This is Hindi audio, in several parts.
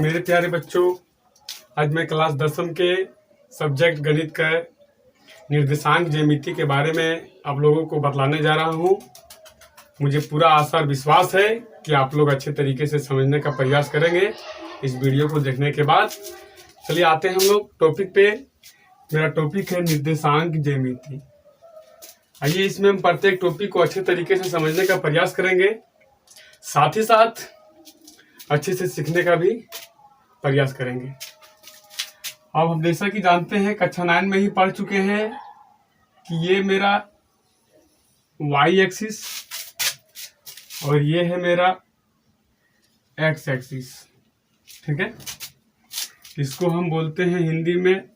मेरे प्यारे बच्चों, आज मैं क्लास 10वीं के सब्जेक्ट गणित का निर्देशांक ज्यामिति के बारे में आप लोगों को बतलाने जा रहा हूं। मुझे पूरा आशा और विश्वास है कि आप लोग अच्छे तरीके से समझने का प्रयास करेंगे इस वीडियो को देखने के बाद। चलिए आते हैं हम लोग टॉपिक पे। मेरा टॉपिक है निर्देशांक ज्यामिति। आइए इसमें हम प्रत्येक टॉपिक को अच्छे तरीके से समझने का प्रयास करेंगे, साथ ही साथ अच्छे से सीखने का भी प्रयास करेंगे। अब हम जैसा कि जानते हैं, कक्षा 9 में ही पढ़ चुके हैं कि ये मेरा y एक्सिस और ये है मेरा x एक्सिस। ठीक है, इसको हम बोलते हैं हिंदी में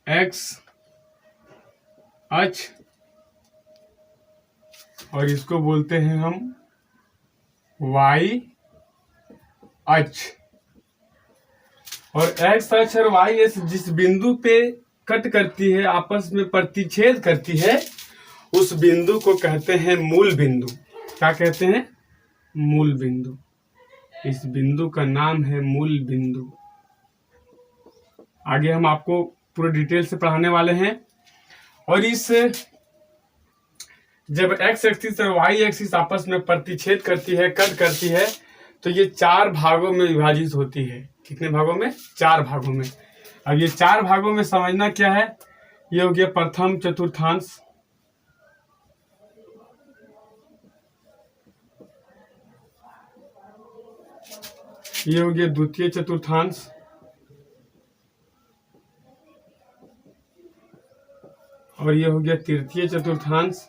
x अक्ष और इसको बोलते हैं हम y अक्ष। और x अक्ष और y अक्ष जिस बिंदु पे कट करती है, आपस में प्रतिच्छेद करती है, उस बिंदु को कहते हैं मूल बिंदु। क्या कहते हैं? मूल बिंदु। इस बिंदु का नाम है मूल बिंदु। आगे हम आपको पूरे डिटेल से पढ़ाने वाले हैं। और इस जब x एक्सिस और y एक्सिस आपस में प्रतिच्छेद करती है, कट करती है, तो ये 4 भागों में विभाजित होती है। कितने भागों में? 4 भागों में। अब ये 4 भागों में समझना क्या है, ये हो गया प्रथम चतुर्थांश, ये हो गया द्वितीय चतुर्थांश, और ये हो गया तृतीय चतुर्थांश,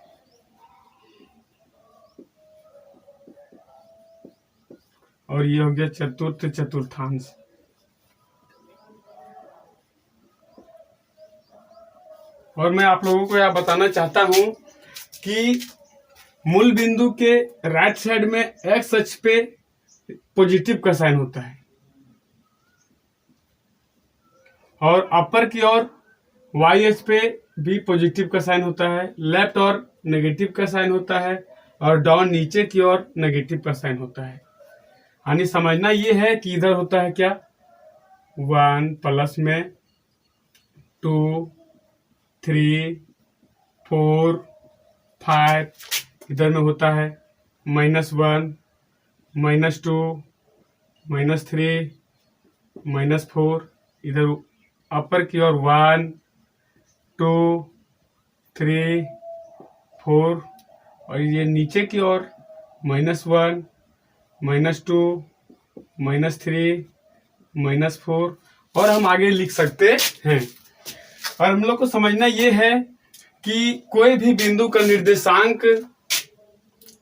और ये हो गया चतुर्थ चतुर्थांश। और मैं आप लोगों को यह बताना चाहता हूं कि मूल बिंदु के राइट साइड में एक्स अक्ष पे पॉजिटिव का साइन होता है और अपर की ओर वाई अक्ष पे भी पॉजिटिव का साइन होता है, लेफ्ट और नेगेटिव का साइन होता है, और डाउन नीचे की ओर नेगेटिव का साइन होता है। यानी समझना ये है कि इधर होता है क्या, 1 प्लस में 2 3 4 5, इधर में होता है -1 -2 -3 -4, इधर अपर की ओर 1 2 3 4, और ये नीचे की ओर -1 -2 -3 -4, और हम आगे लिख सकते हैं। और हम लोग को समझना ये है कि कोई भी बिंदु का निर्देशांक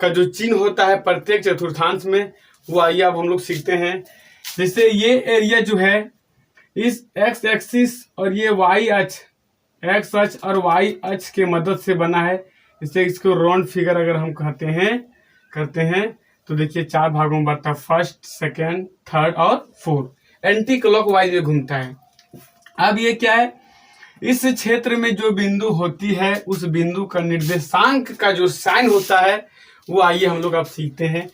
का जो चिन्ह होता है प्रत्येक चतुर्थांश में, वो आइए अब हम लोग सीखते हैं। जैसे ये एरिया जो है इस x एक्सिस और ये y अक्ष, x अक्ष और y अक्ष के मदद से बना है। इससे इसको राउंड फिगर अगर हम करते हैं तो देखिए 4 भागों में बढ़ता है, फर्स्ट, सेकेंड, थर्ड और फोर्थ, एंटी क्लॉकवाइज में घूमता है। अब ये क्या है, इस क्षेत्र में जो बिंदु होती है उस बिंदु का निर्देशांक का जो साइन होता है वो आइए हम लोग अब सीखते हैं।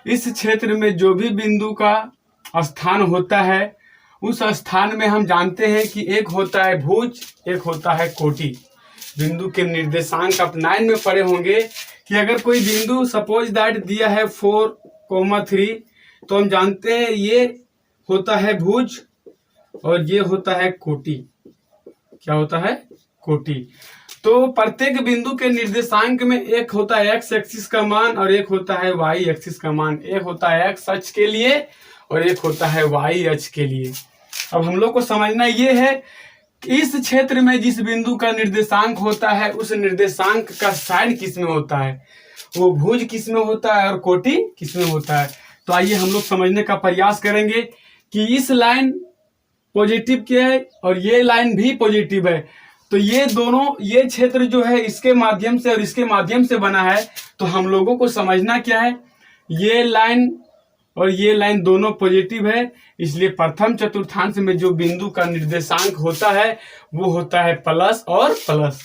इस क्षेत्र में जो भी बिंदु का स्थान होता है, उस स्थान में हम जानते हैं कि एक होता है भुज, एक होता है कोटि। बिंदु के निर्देशांक आप 9 में पढ़े होंगे कि अगर कोई बिंदु सपोज दैट दिया है 4,3, तो हम जानते हैं ये होता है भुज और ये होता है कोटि। क्या होता है? कोटि। तो प्रत्येक बिंदु के निर्देशांक में एक होता है x एक्सिस का मान और एक होता है y एक्सिस का मान। एक होता है x अक्ष के लिए और एक होता है y अक्ष के लिए। अब हम लोग को समझना ये है कि इस क्षेत्र में जिस बिंदु का निर्देशांक होता है उस निर्देशांक का साइन किस में होता है, वो भुज किस में होता है और कोटि किस में होता है। तो आइए हम लोग समझने का प्रयास करेंगे कि इस लाइन पॉजिटिव क्या है और ये लाइन भी पॉजिटिव है, तो ये दोनों, ये क्षेत्र जो है इसके माध्यम से और इसके माध्यम से बना है। तो हम लोगों को समझना क्या है, ये लाइन और ये लाइन दोनों पॉजिटिव है, इसलिए प्रथम चतुर्थांश में जो बिंदु का निर्देशांक होता है वो होता है प्लस और प्लस।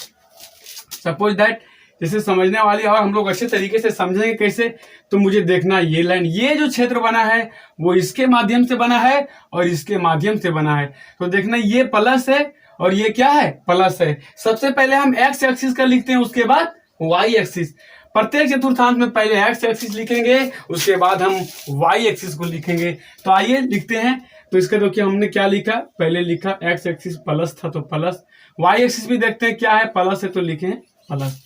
सपोज दैट जैसे समझने वाली और हम लोग अच्छे तरीके से समझेंगे कैसे, तो मुझे देखना ये लाइन, ये जो क्षेत्र बना है वो इसके माध्यम से बना है और इसके माध्यम से बना है। तो देखना ये प्लस है और ये क्या है, प्लस है। सबसे पहले हम एक्स एक्सिस का लिखते हैं, उसके बाद वाई एक्सिस। प्रत्येक चतुर्थांश में पहले एक्स एक्सिस लिखेंगे, उसके बाद हम वाई एक्सिस को लिखेंगे। तो आइए लिखते हैं। तो इसका देखिए हमने क्या लिखा, पहले लिखा एक्स एक्सिस प्लस था तो प्लस, वाई एक्सिस भी देखते हैं क्या है, प्लस है तो लिखे प्लस।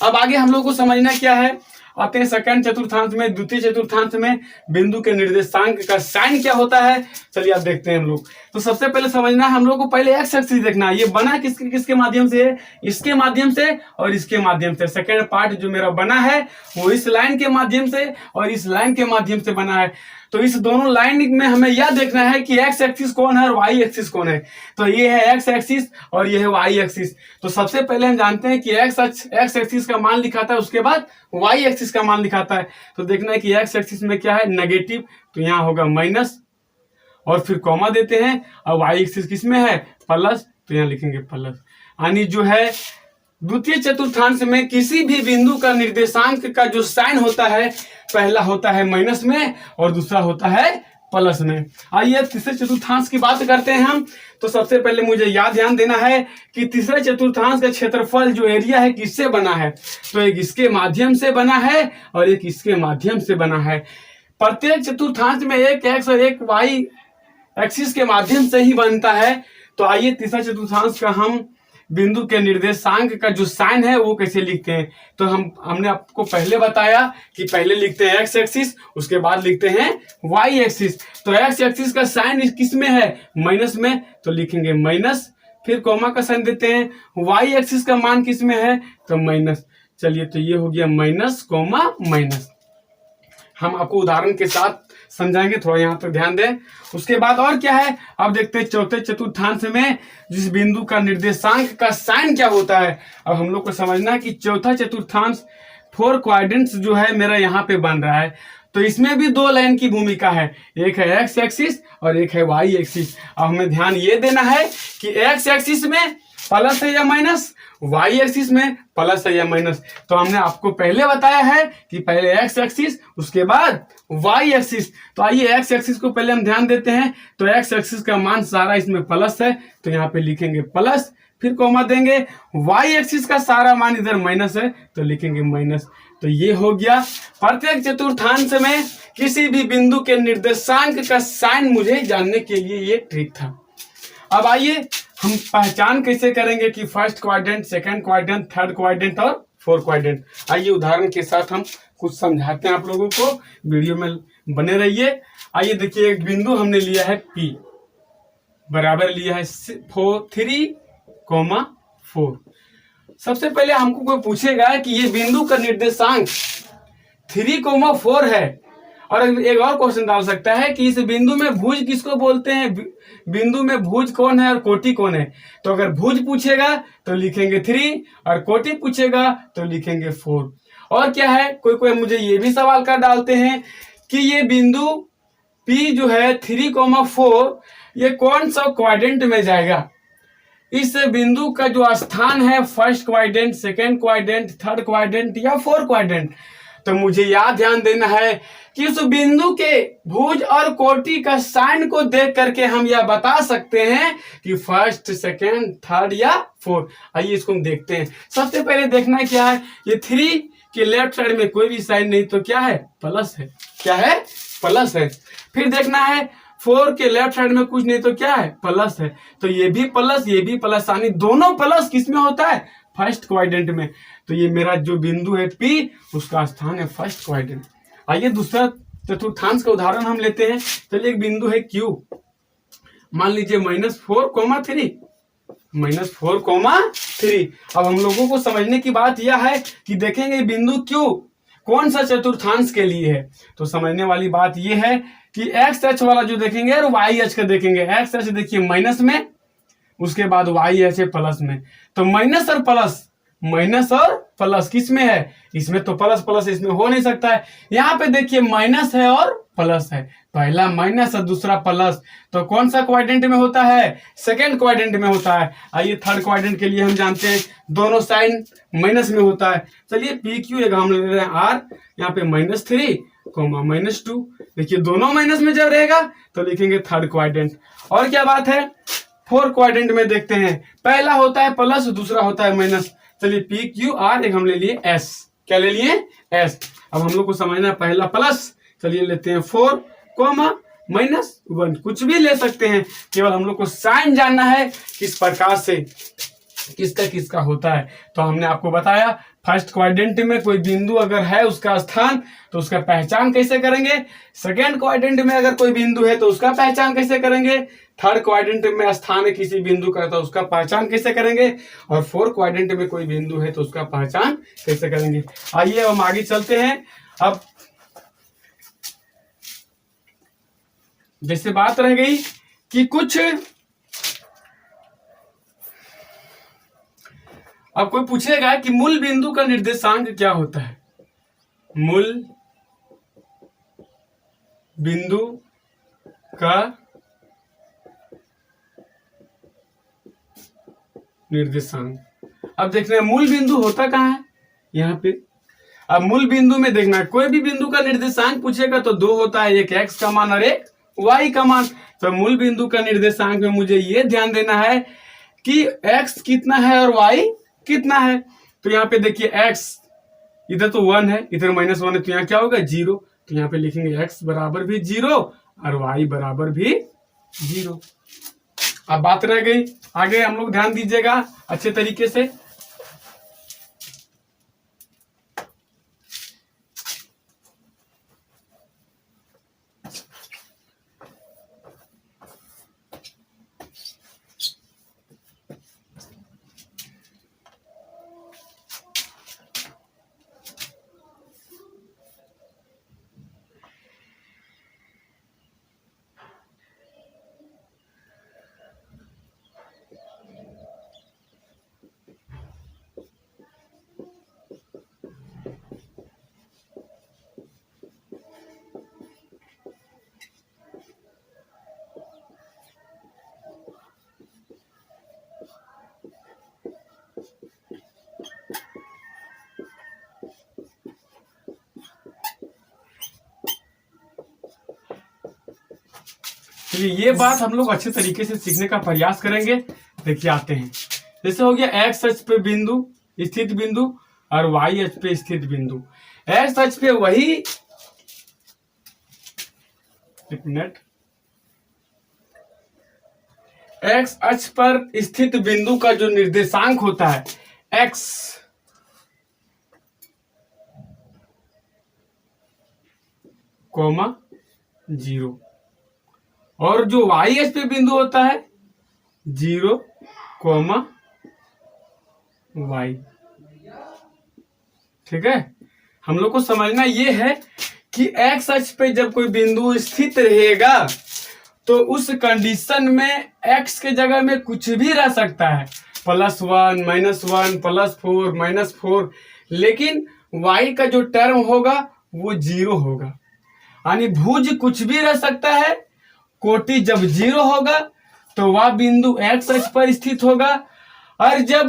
अब आगे हम लोग को समझना क्या है, आते हैं सेकंड चतुर्थांश में। द्वितीय चतुर्थांश में बिंदु के निर्देशांक का साइन क्या होता है, चलिए आप देखते हैं हम लोग। तो सबसे पहले समझना है हम लोग को, पहले एक्स एक्सिस देखना है, ये बना किसके किसके माध्यम से है, इसके माध्यम से और इसके माध्यम से। सेकंड पार्ट जो मेरा बना है वो इस लाइन के माध्यम से और इस लाइन के माध्यम से बना है। तो इस दोनों लाइन में हमें यह देखना है कि एक्स एक्सिस कौन है और वाई एक्सिस कौन है। तो ये है एक्स एक्सिस और ये है वाई एक्सिस। तो सबसे पहले हम जानते हैं कि एक्स एक्सिस का मान लिखाता है, उसके बाद वाई एक्सिस का मान लिखाता है। तो देखना है कि एक्स एक्सिस में क्या है, नेगेटिव, तो यहाँ होगा माइनस और फिर कॉमा देते हैं। और वाई एक्सिस किस में है, प्लस, तो यहाँ लिखेंगे प्लस। यानी जो है द्वितीय चतुर्थांश में किसी भी बिंदु का निर्देशांक का जो साइन होता है, पहला होता है माइनस में और दूसरा होता है प्लस में। आइए तीसरे चतुर्थांश की बात करते हैं हम। तो सबसे पहले मुझे ध्यान देना है कि तीसरे चतुर्थांश का क्षेत्रफल जो एरिया है किससे बना है, तो एक इसके माध्यम से बना है और एक इसके माध्यम से बना है। प्रत्येक चतुर्थांश में एक एक्स और एक वाई एक्सिस के माध्यम से ही बनता है। तो आइए तीसरा चतुर्थांश का हम बिंदु के निर्देशांक का जो साइन है वो कैसे लिखते हैं। तो हमने आपको पहले बताया कि पहले लिखते हैं एक्स एक्सिस, उसके बाद लिखते हैं वाई एक्सिस। तो एक्स एक्सिस का साइन किस में है, माइनस में, तो लिखेंगे माइनस, फिर कॉमा का साइन देते हैं। वाई एक्सिस का मान किस में है, तो माइनस। चलिए तो ये हो गया माइनस कॉमा माइनस। हम आपको उदाहरण के साथ समझाएंगे, थोड़ा यहाँ पर ध्यान दें। उसके बाद और क्या है, अब देखते हैं चौथे चतुर्थांश में जिस बिंदु का निर्देशांक का साइन क्या होता है। अब हम लोग को समझना है कि चौथा चतुर्थांश 4 क्वाड्रेंट्स जो है मेरा यहाँ पे बन रहा है। तो इसमें भी दो लाइन की भूमिका है, एक है एक्स एक्सिस और एक है वाई एक्सिस। अब हमें ध्यान ये देना है कि एक्स एक्सिस में प्लस है या माइनस, वाई एक्सिस में प्लस है या माइनस। तो हमने आपको पहले बताया है कि पहले एक्स एक्सिस उसके बाद वाई एक्सिस। तो आइए एक्स एक्सिस को पहले हम ध्यान देते हैं। तो एक्स एक्सिस का मान सारा इसमें प्लस है, तो यहाँ पे लिखेंगे प्लस, फिर कॉमा देंगे। वाई एक्सिस का सारा मान इधर माइनस है, तो लिखेंगे माइनस। तो ये हो गया प्रत्येक चतुर्थांश में किसी भी बिंदु के निर्देशांक का साइन मुझे जानने के लिए ये ट्रिक था। अब आइए हम पहचान कैसे करेंगे कि first quadrant, second quadrant, third quadrant और फोर्थ क्वाड्रेंट। आइए उदाहरण के साथ हम कुछ समझाते हैं आप लोगों को, वीडियो में बने रहिए। आइए देखिए एक बिंदु हमने लिया है P, बराबर लिया है 3,4। सबसे पहले हमको कोई पूछेगा कि ये बिंदु का निर्देशांक 3,4 है, और एक और क्वेश्चन डाल सकता है कि इस बिंदु में भुज किसको बोलते हैं, बिंदु में भुज कौन है और कोटि कौन है। तो अगर भुज पूछेगा तो लिखेंगे 3 और कोटि पूछेगा तो लिखेंगे 4। और क्या है, कोई मुझे ये भी सवाल कर डालते हैं कि ये बिंदु P जो है 3,4 ये कौन सा क्वाड्रेंट में जाएगा। इस बिंदु का जो स्थान है first quadrant, second quadrant, third quadrant या फोर्थ क्वाड्रेंट। तो मुझे याद ध्यान देना है कि उस बिंदु के भुज और कोटि का साइन को देख करके हम यह बता सकते हैं कि फर्स्ट, सेकेंड, थर्ड या फोर्थ। आइए इसको हम देखते हैं। सबसे पहले देखना क्या है, ये 3 के लेफ्ट साइड में कोई भी साइन नहीं, तो क्या है, प्लस है। क्या है, प्लस है। फिर देखना है 4 के लेफ्ट साइड में कुछ नहीं, तो क्या है, प्लस है। तो ये भी प्लस, ये भी प्लस, यानी दोनों प्लस किसमें होता है, फर्स्ट क्वाड्रेंट में। तो ये मेरा जो बिंदु है P, उसका स्थान है फर्स्ट क्वाड्रेंट। आइए दूसरा चतुर्थांश का उदाहरण हम लेते हैं। चलिए एक बिंदु है Q, मान लीजिए -4,3, -4,3। अब हम लोगों को समझने की बात यह है कि देखेंगे बिंदु Q कौन सा चतुर्थांश के लिए है। तो समझने वाली बात यह है कि एक्स एच वाला जो देखेंगे और वाई एच का देखेंगे। एक्स एच देखिए माइनस में, उसके बाद वाई एच है प्लस में। तो माइनस और प्लस, माइनस और प्लस किस में है, इसमें तो प्लस प्लस इसमें हो नहीं सकता है। यहाँ पे देखिए माइनस है और प्लस है, पहला माइनस और दूसरा प्लस, तो कौन सा क्वाड्रेंट में होता है, सेकेंड क्वाड्रेंट में होता है। आइए थर्ड क्वाड्रेंट के लिए हम जानते हैं दोनों साइन माइनस में होता है। चलिए पी क्यू एक हम ले रहे हैं आर, यहाँ पे -3 -2, देखिए दोनों माइनस में जब रहेगा तो लिखेंगे थर्ड क्वाड्रेंट। और क्या बात है, फोर्थ क्वाड्रेंट में देखते हैं, पहला होता है प्लस दूसरा होता है माइनस। चलिए पी क्यू आर एक हम ले लिए एस, क्या ले लिए एस। अब हम लोग को समझना है पहला प्लस, चलिए लेते हैं 4 -1, कुछ भी ले सकते हैं, केवल हम लोग को साइन जानना है किस प्रकार से किसका किसका होता है। तो हमने आपको बताया फर्स्ट क्वाड्रेंट में कोई बिंदु अगर है उसका स्थान तो उसका पहचान कैसे करेंगे, सेकेंड क्वाड्रेंट में अगर कोई बिंदु है तो उसका पहचान कैसे करेंगे, थर्ड क्वाड्रेंट में स्थान है किसी बिंदु का तो उसका पहचान कैसे करेंगे, और फोर्थ क्वाड्रेंट में कोई बिंदु है तो उसका पहचान कैसे करेंगे। आइए हम आगे चलते हैं। अब जैसे बात रह गई कि कुछ, अब कोई पूछेगा कि मूल बिंदु का निर्देशांक क्या होता है, मूल बिंदु का निर्देशांक। अब देखना है मूल बिंदु होता कहाँ है, यहाँ पे। अब मूल बिंदु में देखना है, कोई भी बिंदु का निर्देशांक पूछेगा तो 2 होता है, एक x का मान और एक y का मान। तो मूल बिंदु का निर्देशांक में मुझे ये ध्यान देना है कि x कितना है और y कितना है। तो यहाँ पे देखिए x इधर तो 1 है, इधर -1 है, तो यहाँ क्या होगा 0। तो यहाँ पे लिखेंगे x बराबर भी 0 और y बराबर भी 0। अब बात रह गई आगे, हम लोग ध्यान दीजिएगा अच्छे तरीके से। ये बात हम लोग अच्छे तरीके से सीखने का प्रयास करेंगे। देखिए आते हैं, जैसे हो गया एक्स अक्ष पे बिंदु स्थित बिंदु और वाई अक्ष पे स्थित बिंदु। एक्स अक्ष पे वही, एक मिनट, एक्स अक्ष पर स्थित बिंदु का जो निर्देशांक होता है x, कोमा 0, और जो वाई अक्ष पे बिंदु होता है 0, y। ठीक है, हम लोग को समझना ये है कि x अक्ष पे जब कोई बिंदु स्थित रहेगा तो उस कंडीशन में x के जगह में कुछ भी रह सकता है, +1 -1 +4 -4, लेकिन y का जो टर्म होगा वो 0 होगा। यानी भुज कुछ भी रह सकता है, कोटि जब 0 होगा तो वह बिंदु x अक्ष पर स्थित होगा, और जब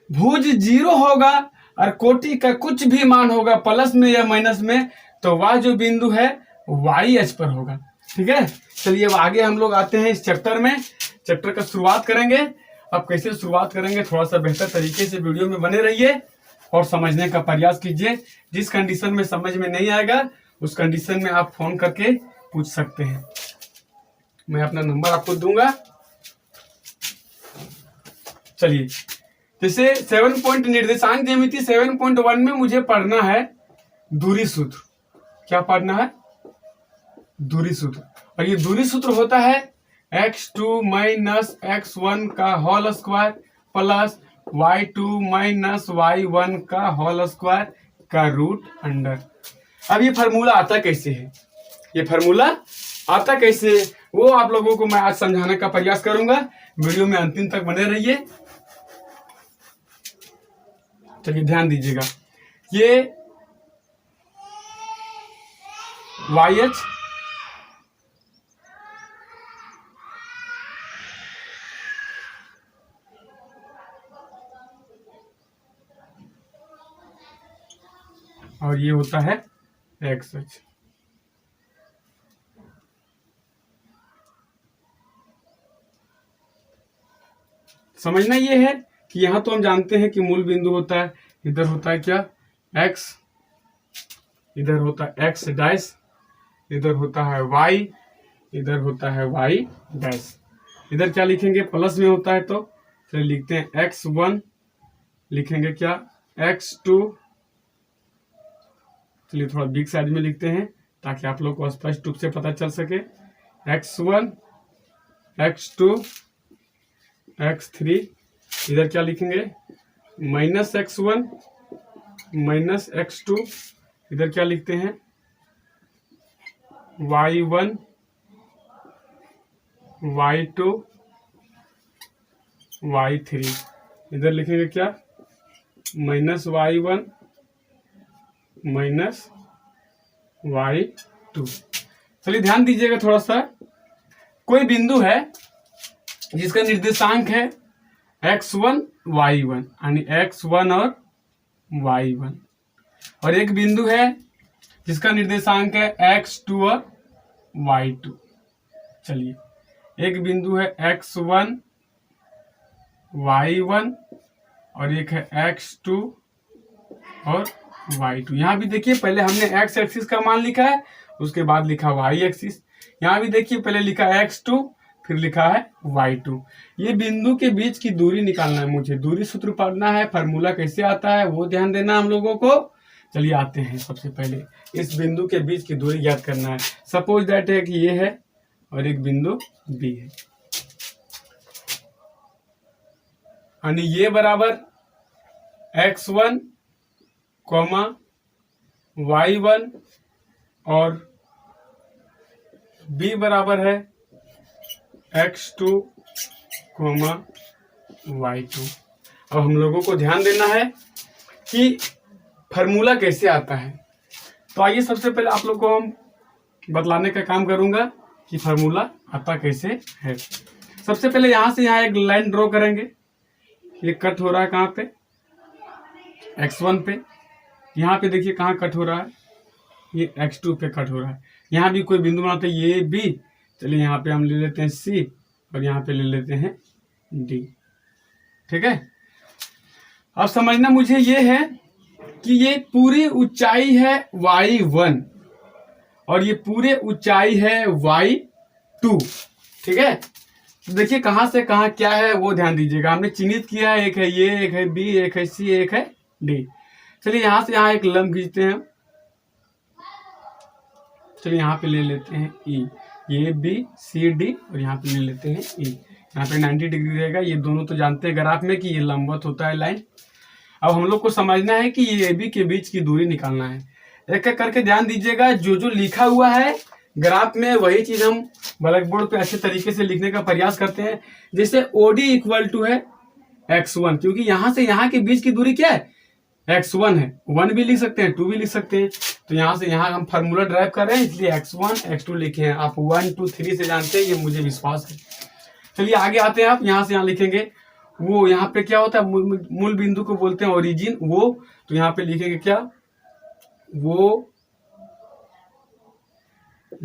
भुज 0 होगा और कोटि का कुछ भी मान होगा प्लस में या माइनस में, तो वह जो बिंदु है y अक्ष पर होगा। ठीक है, चलिए अब आगे हम लोग आते हैं इस चैप्टर में, चैप्टर का शुरुआत करेंगे। अब कैसे शुरुआत करेंगे, थोड़ा सा बेहतर तरीके से वीडियो में बने रहिए और समझने का प्रयास कीजिए। जिस कंडीशन में समझ में नहीं आएगा उस कंडीशन में आप फोन करके पूछ सकते हैं, मैं अपना नंबर आपको दूंगा। चलिए, जैसे 7 पॉइंट निर्देशांक ज्यामिति 7.1 में मुझे पढ़ना है दूरी सूत्र। क्या पढ़ना है, दूरी सूत्र। और ये दूरी सूत्र होता है x2 - x1 का whole square plus y2 - y1 का होल स्क्वायर का रूट अंडर। अब ये फार्मूला आता कैसे है, ये फार्मूला आता कैसे, वो आप लोगों को मैं आज समझाने का प्रयास करूंगा। वीडियो में अंतिम तक बने रहिए। चलिए ध्यान दीजिएगा, ये YH और ये होता है XH। समझना ये है कि यहां तो हम जानते हैं कि मूल बिंदु होता है, इधर होता है क्या X, इधर होता है X डैश, इधर होता है Y, इधर होता है Y डैश। इधर क्या लिखेंगे, प्लस में होता है तो चलिए लिखते हैं X1, लिखेंगे क्या X2, चलिए थोड़ा बिग साइज में लिखते हैं ताकि आप लोग को स्पष्ट रूप से पता चल सके। X1, X2, X3, इधर क्या लिखेंगे -X1 -X2, इधर क्या लिखते हैं Y1 Y2 Y3, इधर लिखेंगे क्या -Y1 -Y2। चलिए ध्यान दीजिएगा थोड़ा सा, कोई बिंदु है जिसका निर्देशांक है X1 Y1 यानी X1 और Y1, और एक बिंदु है जिसका निर्देशांक है X2 और Y2। चलिए एक बिंदु है X1 Y1 और एक है X2 और Y2। यहाँ भी देखिए पहले हमने X एक्सिस का मान लिखा है, उसके बाद लिखा Y एक्सिस। यहाँ भी देखिए पहले लिखा X2 फिर लिखा है Y2। ये बिंदु के बीच की दूरी निकालना है, मुझे दूरी सूत्र पढ़ना है, फार्मूला कैसे आता है वो ध्यान देना हम लोगों को। चलिए आते हैं, सबसे पहले इस बिंदु के बीच की दूरी ज्ञात करना है। सपोज दैट है कि ये है और एक बिंदु B है, यानी ये बराबर X1, Y1 और B बराबर है X2, Y2। अब हम लोगों को ध्यान देना है कि फार्मूला कैसे आता है। तो आइए सबसे पहले आप लोग को हम बतलाने का काम करूंगा कि फार्मूला आता कैसे है। सबसे पहले यहां से यहां एक लाइन ड्रॉ करेंगे, ये कट हो रहा है कहाँ पे X1 पे, यहाँ पे देखिए कहाँ कट हो रहा है, ये X2 पे कट हो रहा है। यहाँ भी कोई बिंदु बनाते हैं, ये B, चलिए यहाँ पे हम ले लेते हैं C और यहाँ पे ले लेते हैं D। ठीक है, अब समझना मुझे ये है कि ये पूरी ऊंचाई है Y1 और ये पूरे ऊंचाई है Y2। ठीक है, तो देखिए कहाँ से कहाँ क्या है वो ध्यान दीजिएगा। हमने चिन्हित किया है, एक है ये, एक है B, एक है C, एक है D। चलिए यहाँ से यहाँ एक लंब खींचते हैं। चलिए यहाँ पे ले लेते हैं E, ये B C D और यहाँ पे ले लेते हैं E। यहाँ पे 90 डिग्री रहेगा। ये दोनों तो जानते हैं ग्राफ में कि ये लंबवत होता है लाइन। अब हम लोग को समझना है कि ये AB के बीच की दूरी निकालना है। एक एक करके ध्यान दीजिएगा, जो जो लिखा हुआ है ग्राफ में वही चीज हम ब्लैक बोर्ड पे अच्छे तरीके से लिखने का प्रयास करते हैं। जैसे OD इक्वल टू है X1, क्योंकि यहाँ से यहाँ के बीच की दूरी क्या है X1 है। 1 भी लिख सकते हैं, 2 भी लिख सकते हैं। तो यहाँ से यहाँ हम फार्मूला ड्राइव कर रहे हैं, इसलिए X1 X2 लिखे हैं। आप 1 2 3 से जानते हैं, ये मुझे विश्वास है। चलिए आगे आते हैं। आप यहाँ से यहाँ लिखेंगे वो, यहाँ पे क्या होता है मूल बिंदु को बोलते हैं ओरिजिन, वो तो यहाँ पे लिखेंगे क्या वो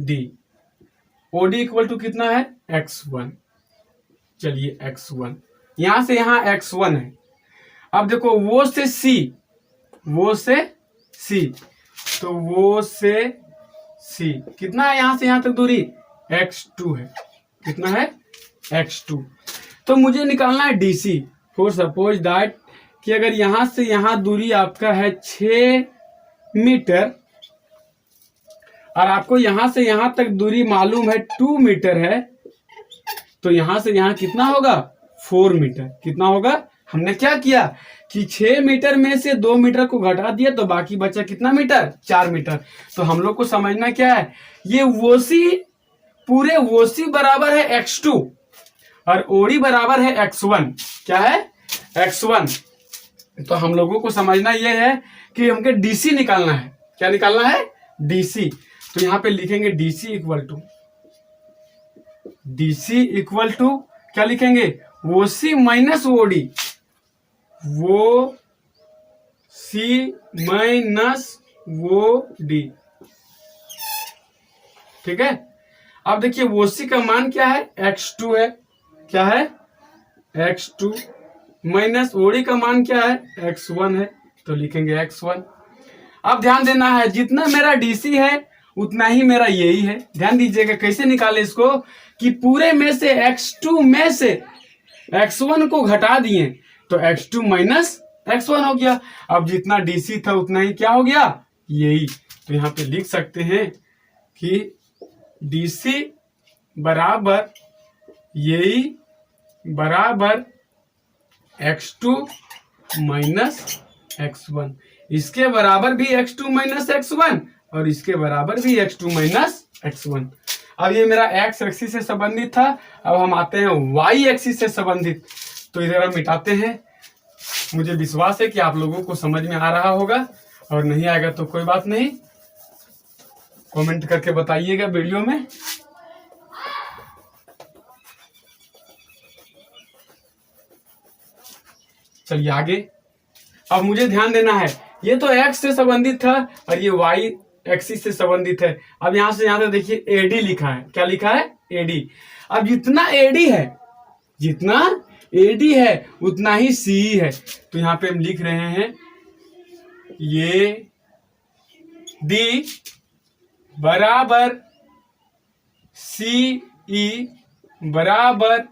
D। OD इक्वल टू कितना है X1। चलिए X1, यहां से यहां X1 है। अब देखो वो से C, वो से C, तो वो से C कितना है यहां से यहां तक दूरी X2 है। कितना है X2। तो मुझे निकालना है DC। फॉर सपोज दैट कि अगर यहां से यहां दूरी आपका है 6 मीटर और आपको यहां से यहां तक दूरी मालूम है 2 मीटर है, तो यहां से यहां कितना होगा 4 मीटर। कितना होगा, हमने क्या किया कि 6 मीटर में से 2 मीटर को घटा दिया तो बाकी बचा कितना मीटर 4 मीटर। तो हम लोग को समझना क्या है, ये वोसी पूरे वोसी बराबर है X2 और OD बराबर है X1। क्या है X1। तो हम लोगों को समझना यह है कि हमको डीसी निकालना है। क्या निकालना है? डीसी। तो यहां पे लिखेंगे डीसी इक्वल टू क्या लिखेंगे? ओसी माइनस ओडी, वो सी माइनस वो डी। ठीक है। अब देखिए ओसी का मान क्या है? x2 है। क्या है? x2 माइनस ओडी का मान क्या है? x1 है। तो लिखेंगे x1। अब ध्यान देना है, जितना मेरा डीसी है उतना ही मेरा यही है। ध्यान दीजिएगा कैसे निकाले इसको, कि पूरे में से x2 में से x1 को घटा दिए तो x2 माइनस x1 हो गया। अब जितना डीसी था उतना ही क्या हो गया? यही। तो यहां पे लिख सकते हैं कि डीसी बराबर यही बराबर x2 माइनस x1। इसके बराबर भी x2 माइनस x1 और इसके बराबर भी x2 माइनस x1। अब ये मेरा x एक्सिस से संबंधित था। अब हम आते हैं y एक्सिस से संबंधित। तो इधर हम मिटाते हैं। मुझे विश्वास है कि आप लोगों को समझ में आ रहा होगा, और नहीं आएगा तो कोई बात नहीं, कमेंट करके बताइएगा वीडियो में। चलिए आगे। अब मुझे ध्यान देना है, ये तो x से संबंधित था और ये y एक्सिस से संबंधित है। अब यहां से यहां तक देखिए एडी लिखा है। क्या लिखा है? एडी। अब जितना एडी है उतना ही सी है। तो यहां पे हम लिख रहे हैं ये डी बराबर सी ई बराबर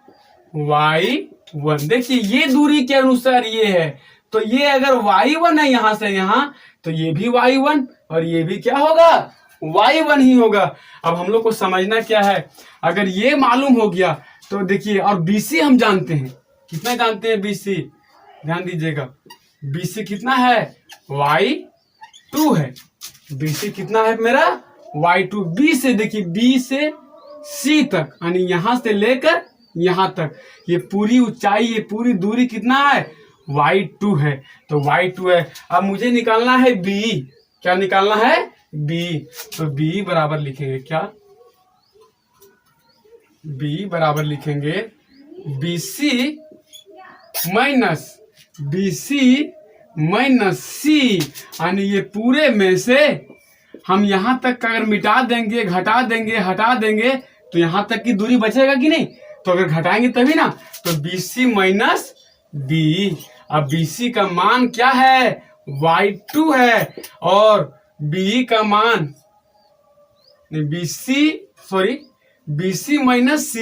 y1। देखिए ये दूरी के अनुसार ये है, तो ये अगर y1 है यहां से यहां, तो ये भी y1 और ये भी क्या होगा? y1 ही होगा। अब हम लोग को समझना क्या है, अगर ये मालूम हो गया तो देखिए, और BC हम जानते हैं। कितना जानते हैं BC? ध्यान दीजिएगा, BC कितना है? y2 है। BC कितना है मेरा? y2। B से देखिए, B से C तक, यानी यहां से लेकर यहां तक, ये पूरी ऊंचाई, ये पूरी दूरी कितना है? y2 है। तो y2 है। अब मुझे निकालना है b। क्या निकालना है? b। तो b बराबर लिखेंगे क्या? b बराबर लिखेंगे BC माइनस C, यानी ये पूरे में से हम यहां तक अगर मिटा देंगे, घटा देंगे, हटा देंगे, तो यहां तक की दूरी बचेगा कि नहीं? तो अगर घटाएंगे तभी ना। तो BC माइनस B। अब BC का मान क्या है? y2 है। और B का मान BC माइनस C।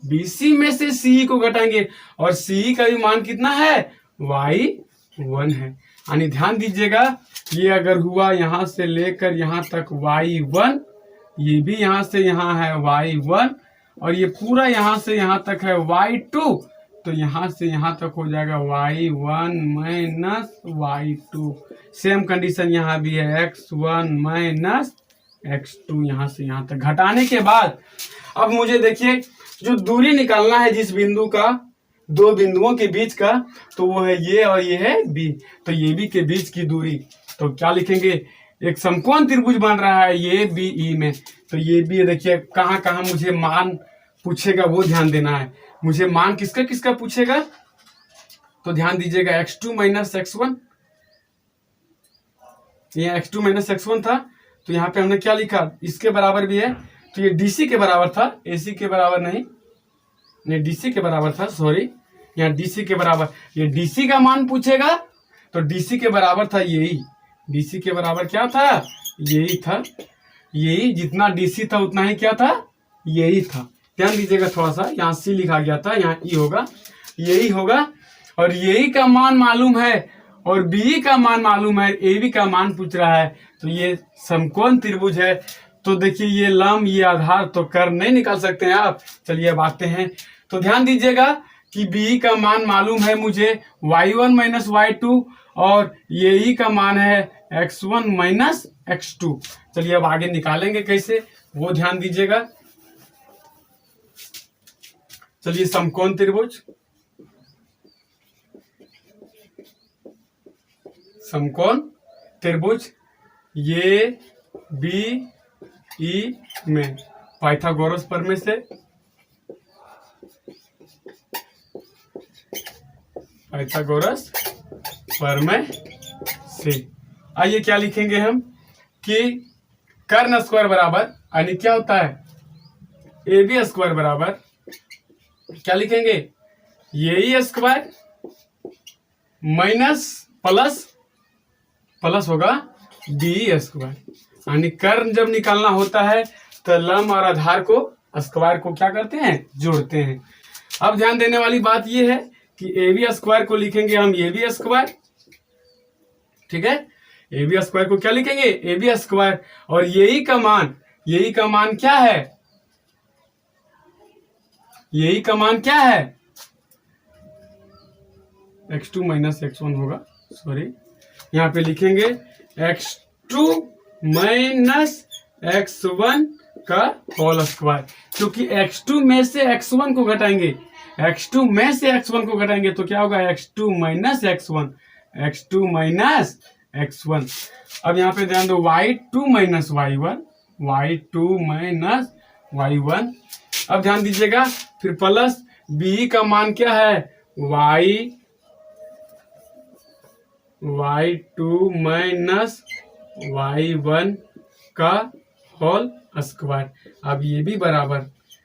BC में से C को घटाएंगे और C का भी मान कितना है? y1 है। यानी ध्यान दीजिएगा, ये अगर हुआ यहां से लेकर यहां तक y1, ये भी यहां से यहां है y1, और ये पूरा यहां से यहां तक है y2, तो यहां से यहां तक हो जाएगा y1 minus y2। Same condition यहां भी है, x1 माइनस x2। यहां से यहां तक घटाने के बाद अब मुझे देखिए जो दूरी निकालना है जिस बिंदु का, दो बिंदुओं के बीच का, तो वो है ये और ये है B। तो ये B के बीच की दूरी, तो क्या लिखेंगे? एक समकोण त्रिभुज बन रहा है ये BE में। तो ये भी देखिए कहाँ कहाँ मुझे मान पूछेगा वो ध्यान देना है। मुझे मान किसका किसका पूछेगा? तो ध्यान दीजिएगा, x2 माइनस x1। ये x2 माइनस x1 था, तो यहाँ पे हमने क्या लिखा? इसके बराबर भी है। तो ये DC के बराबर था, AC के बराबर नहीं, DC के बराबर था, सॉरी, यहाँ DC के बराबर। ये DC का मान पूछेगा, तो DC के बराबर था यही। DC के बराबर क्या था? यही था। यही जितना DC था उतना ही क्या था? यही था। ध्यान दीजिएगा थोड़ा सा, यहाँ C लिखा गया था, यहाँ E होगा, यही होगा। और यही का मान मालूम है और BE का मान मालूम है, AB का मान पूछ रहा है। तो ये समकोण त्रिभुज है। तो देखिए ये लंब, ये आधार, तो कर्व नहीं निकाल सकते हैं आप। चलिए अब आते हैं। तो ध्यान दीजिएगा कि BE का मान मालूम है मुझे y1 माइनस y2, और ये का मान है x1 माइनस x2। चलिए अब आगे निकालेंगे कैसे, वो ध्यान दीजिएगा। चलिए समकोण त्रिभुज, समकोण त्रिभुज ए बी ई में पाइथागोरस प्रमेय से आइए क्या लिखेंगे हम कि कर्ण स्क्वायर बराबर यानी क्या होता है ए बी स्क्वायर बराबर क्या लिखेंगे ए स्क्वायर माइनस प्लस होगा बी स्क्वायर। यानी कर्ण जब निकालना होता है तो लंब और आधार को स्क्वायर को क्या करते हैं जोड़ते हैं। अब ध्यान देने वाली बात यह है कि ए बी स्क्वायर को लिखेंगे हम ए बी स्क्वायर, ठीक है। ए बी स्क्वायर को क्या लिखेंगे ए बी स्क्वायर, और यही का मान क्या है, यही का मान क्या है x2 माइनस x1 होगा, सॉरी यहाँ पे लिखेंगे x2 माइनस x1 का होल स्क्वायर, क्योंकि x2 में से x1 को घटाएंगे, x2 में से x1 को घटाएंगे तो क्या होगा x2 minus x1, x2 minus x1। अब यहाँ पे ध्यान दो y2 minus y1, y2 minus y1। अब ध्यान दीजिएगा फिर प्लस b का मान क्या है y2 माइनस y1 का होल स्क्वायर। अब ये भी बराबर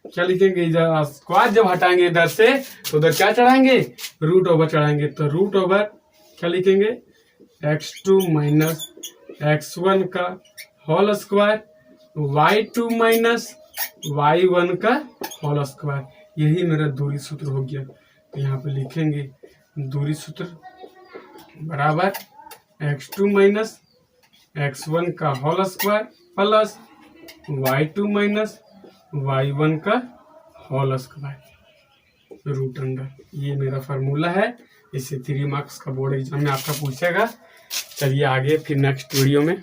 क्या लिखेंगे, स्क्वायर जब हटाएंगे इधर से तो उधर क्या चढ़ाएंगे रूट ओवर चढ़ाएंगे, तो रूट ओवर क्या लिखेंगे x2 माइनस x1 का whole square, y2 minus y1 का होल स्क्वायर। यही मेरा दूरी सूत्र हो गया। तो यहाँ पे लिखेंगे दूरी सूत्र बराबर x2 माइनस x1 का whole square plus y2 minus y1 का होल स्क्वायर रूट अंडर। ये मेरा फार्मूला है, इससे 3 मार्क्स का बोर्ड एग्जाम में आपका पूछेगा। चलिए आगे फिर नेक्स्ट वीडियो में